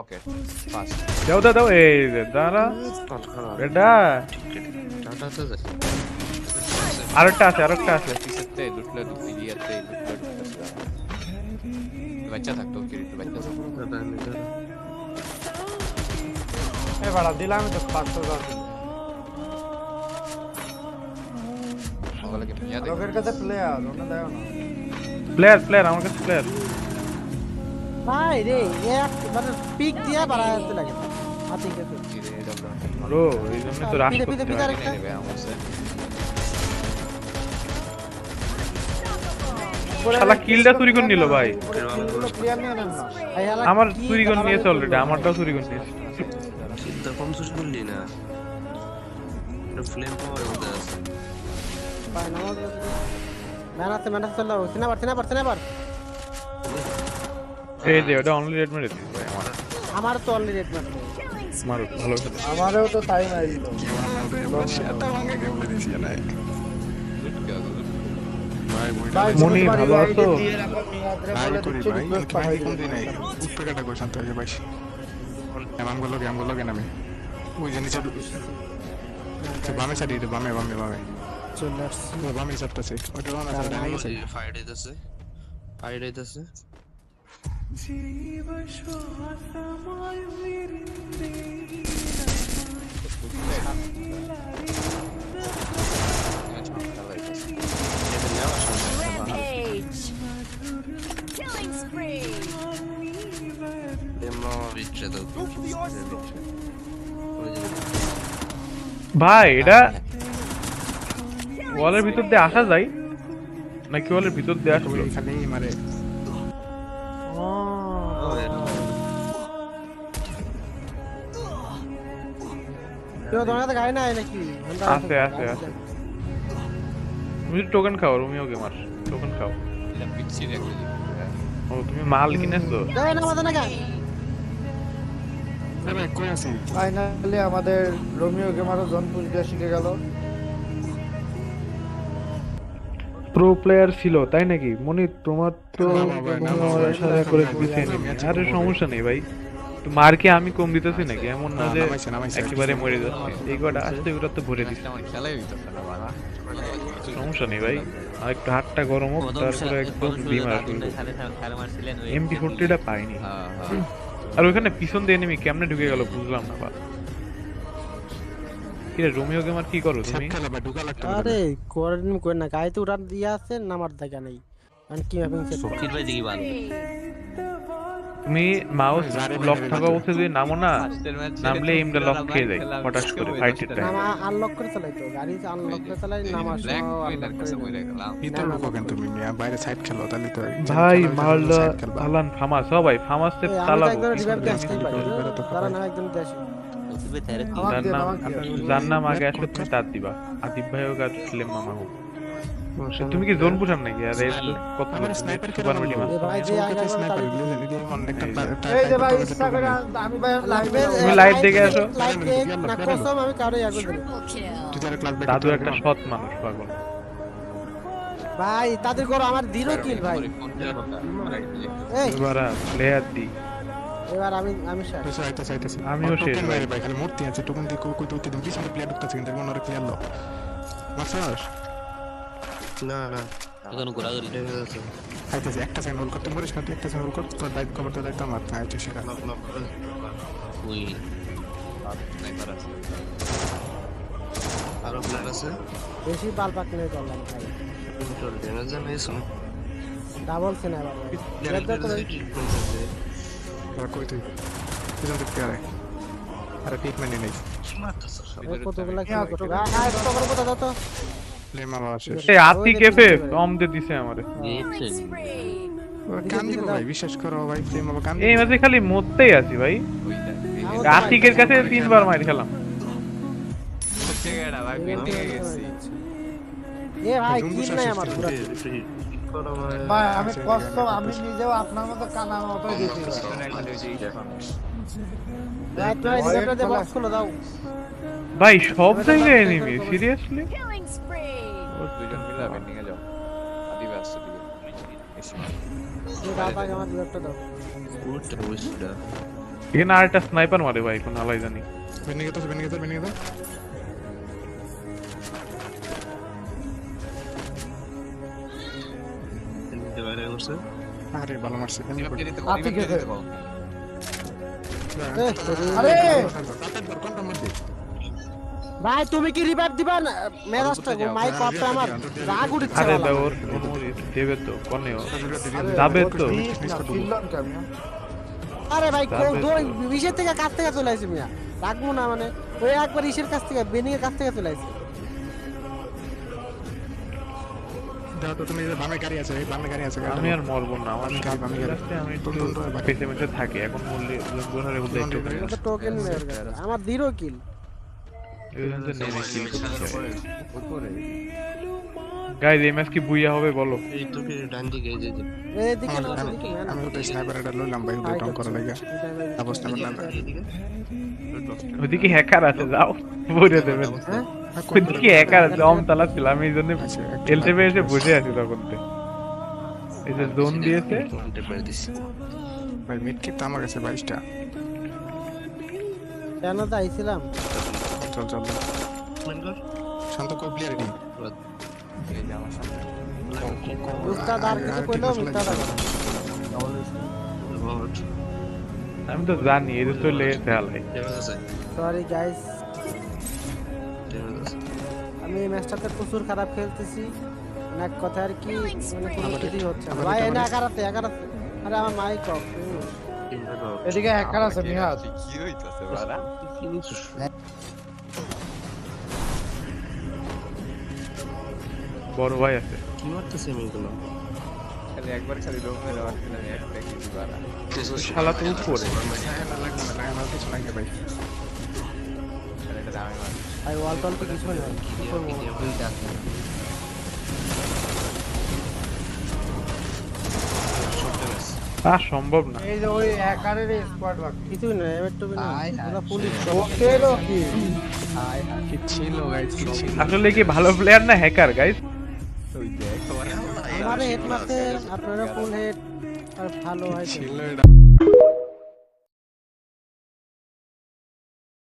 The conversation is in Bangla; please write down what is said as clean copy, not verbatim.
ওকে ফাস্ট দাও দাও দাও এই দাঁড়া এটা আরেকটা আছে পিছতে লুটলে দুইয়াতে লুটলে বাচ্চা থাকতো কিরিট বাচ্চা এ বাড়া দিলাম তো 500 দাও ওগুলো কি নিয়ে দেখ লোকের কাছে প্লেয়ার ওটা দাও না প্লেয়ার আমার কাছে প্লেয়ার ভাই রে এক মানে পিক দিয়া বাড়াতে লাগে হাতে গেছে কিরে ডাবল ব্রো এই জন্য তো রাশ করতে পিছে হয়। আরেকটা নেবে আমার শালা কিলটা চুরি করে নিল ভাই ক্লিয়ার নিয়ে নেন না ভাই হালা আমার কি চুরি করে তারা নিয়েছে করলো? অলরেডি আমারটাও চুরি করে নিয়েছে চিন্তা কম সুস করলি না ফ্লেম পাওয়ার মধ্যে আছে ভাই নামাজ ম্যানাতে চলো সিনাবার এই যে ওটা অনলি রেড মেরে দিছে ভাই আমার তো অলরেডি রেড মারছে আমার ভালো খেলে আমারও তো তাই নাই ভাই মনি ভালো আছো চলে আসছি ফাইট হইতাছে Page. Killing spree. এমন বিটরে দাও ভাই এটা ওয়ালের ভিতর দিয়ে আসা যায় নাকি ওয়ালের ভিতর দিয়ে আসলো কেউ তোমার কাছে গায় না নাকি আছে তুমি টোকেন খাও রোমিও গেমার টোকেন খাও পিচ্ছি দেখো ও তুমি মাল কিনেছো গায় না মাথা না গায় ফাইনালি আমাদের রোমিও গেমারও জনপুর দিয়ে শিখে গেল প্রো প্লেয়ার ছিল তাই নাকি মনি তোমার তো আমার সাথে করে দিতে আরে সমস্যা নেই ভাই তো মার্কে আমি কম দিতেছি নাকি এমন না যে একেবারে মরে যাচ্ছে এই কটা আসতে ওটা তো ভরে দিচ্ছে আমার খেলাই হইতো না বাবা সমস্যা নেই ভাই আর একটু হাতটা গরম হোক তারপরে একদম বিমার এমপি 40টা পাইনি হ্যাঁ আর ওখানে পিছন দিয়ে এনিমি কেমনে ঢুকে গেল বুঝলাম না বা কিরে রোমিও গেমার কি করো তুমি আরে কোয়ারেন্টাইন কই না গায়ে তো উড়ান দিয়া আছে নামার জায়গা নাই কারণ কি ম্যাপিং সেট ফকির ভাই দেখি ভালো তুমি মাউস লক থাকা অবস্থায় যদি নামো না নামলে এমটা লক খেয়ে যায় হঠাৎ করে ফাইটের টাইম নামা আনলক করে চালাই তো গাড়ি আনলক করে চালাই নামার ব্ল্যাক সময় উইনার unlock কাছে করে বলে গেলাম ভাই মারলা আলান ফামাস হ ভাই ফামাসে আমি তো চালাবো একদম রিভাইভ দিয়ে আসতেই পারি তারা না একদম দিয়ে আসি যার নাম যার নাম আগে আসবে তুমি তার দিবা আদিব ভাই হোক আর ফিল্ম মামা হোক তুমি কি জোন পুষান নাকি আর এই কত সুপার মিডিয়াম এ ভাই যে আগে এই যে ভাই ইচ্ছা করে আমি ভাই লাইভে তুমি লাইভ দেখে আসো লাইভ না কসম আমি কারো আগে দিই Triple kill. দাদু একটা সৎ মানুষ পাগল ভাই তাদের করো আমার দিরো কিল ভাই এই এবারে প্লেয়ার দি এবার আমি শেষ আমিও শেষ ভাই না এখনো ঘোরাঘুরি ওই আরো প্লেয়ার আছে বেশি পাল পাক নিয়ে করলাম ভাই কন্ট্রোল ড্যামেজ জানাইছো ডাবল সেনা এবার কতগুলা কি করতে কত দাও তো এই আতি কেফে কম দে দিছে আমারে Killing spree. এই মাঝে খালি মরতেই আছি ভাই আতিকের কাছে 3 বার মার খেলাম ভাই পেন্ডিং এ গেছি এ ভাই কিল নাই আমার পুরো ভাই আমি কষ্ট আমি নিজেও আপনার মতো কানার মতো গেছি ভাই তুই রিভাইভটা দে বক্স খুলে দাও ভাই সব জায়গায় এনিমি সিরিয়াসলি Killing spree. দুজন মিলে পেন্ডিং এ যাও আদিব আসছে দিকে এসে এই দাদা আমার রিভাইভটা দাও গুড উইসডা এখানে আর একটা স্নাইপার মারে ভাই কোন আলাই জানি। বেনে গেছে নিতে বাইরে করছে আরে ভালো মারছে বেনে ইমামকে দিতে আপনি ইমামকে কে? দিতে পাও। আরে কোনটা মধ্যে ভাই তুমি কি রিভাইভ দিবা না মেজাজটা মাইক অফটা আমার রাগ উঠছে আরে বাবা। দা ওর দেবে তো কোনেও যাবে তো। ফিরলাম কি আমি? আরে ভাই যাবে তো। ইসের থেকে কাছ থেকে চলে আসি মিয়া রাখবো না মানে ওই একবার ইসের কাছ থেকে বেনিং এর কাছ থেকে চলে আসি। দাও তো তুমি বামে গাড়ি আছে আমি আর মরবো না, আমার আমি লাস্টে আমি একটু পেছে মেছে থাকি, এখন মরলে গোনারে বলতে একটু তো টোকেন নেই ওর কাছে। আমার 0 কিল। এজন্য তো নেমে কিল করতে গাইস এই ম্যাচ কি বুইয়া হবে বলো? এই তো কি ডান দিকে এই যে এইদিকে না ওদিকে না। আমি তো স্নাইপার এটা লইলাম ভাই ওটা ডাউন করা লাগে অবস্থা করলাম এইদিকে ওদিকে হ্যাকার আছে, যাও ভরে দেবেন। হ্যাঁ ওদিকে হ্যাকার আছে, আমতলা ছিল, আমি এই জন্য এলটিপি এসে বসে আছি তখন থেকে। এই যে জোন দিয়েছে, কন্টে মেরে দিছি ভাই মিড কিট তো আমার কাছে 22টা কেন তো আইছিলাম? চল মেন কর শান্ত কো প্লেয়ার নেই এই যে আমার সামনে। উস্তাদ আর কিছু কইলো মিথ্যা কথা। বট আমি তো জানি এই যে চলে গেছে হালাই। ড্যামেজ আছে সরি গাইস, ড্যামেজ আছে আমি এই ম্যাচটাতে প্রচুর খারাপ খেলতেছি। এক কথা আর কি মানে কোনো কিছুই হচ্ছে না। আমাদের ভাই তো এনে আমাদের- একারাতে আরে আমার মাইক অফ। এদিকে হ্যাকার আছে নিহাত। কি হইতাছে বাড়া? বড় ভাই আছে, কি মারতেছে এগুলো খালি একবার খালি লোক মেরে মারছিল, আমি একটা কিছু বাড়া। শালা তো উপরে। আমার কিছু লাগে ভাই খালি এটা দামে মার। ভাই ওয়াল টল তো কিছু না। কি করবো? তা সম্ভব না। এই যে ওই হ্যাকারের স্কোয়াড বাকি। কিছুই না, এবার তো না। ওরা পুলিশ। ওকেরও কি? কি ছিল গাইস কি ছিল আসলে কি ভালো প্লেয়ার না হ্যাকার গাইস? ওই দেখ, আমারে হেড মারতে আপনারা ফুল হেড আর ভালো হয় তো। ছিল এটা